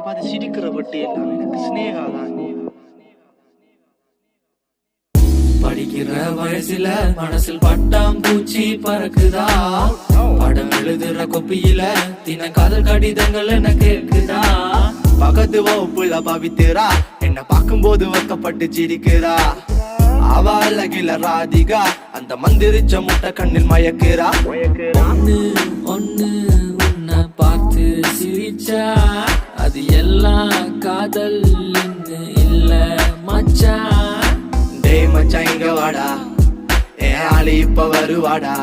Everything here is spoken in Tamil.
பார்த்து சிரிக்கிற பட்டி எல்லாம் எனக்கு ஸ்னேகா தான். படிக்கிற வயசுல மனசில் பட்டாம் பூச்சி பறக்குதா, படம் எழுதுற கொப்பியில தின காதல் கடிதங்கள் என்ன கேக்குதா. பக்கத்து வகுப்புல பவித்திரா என்ன பார்க்கும்போது வைக்கப்பட்டு சிரிக்கிறா. அவ அழகில ராதிகா அந்த மந்திரிச்ச முட்டை கண்ணில் மயக்கிறா. ஒண்ணு ஒண்ணு உன்னை பார்த்து சிரிச்சா அது எல்லாம் காதல் இல்ல மச்சான். டேய் மச்சான் இங்க வாடா, என் ஆளு இப்ப வருவாடா.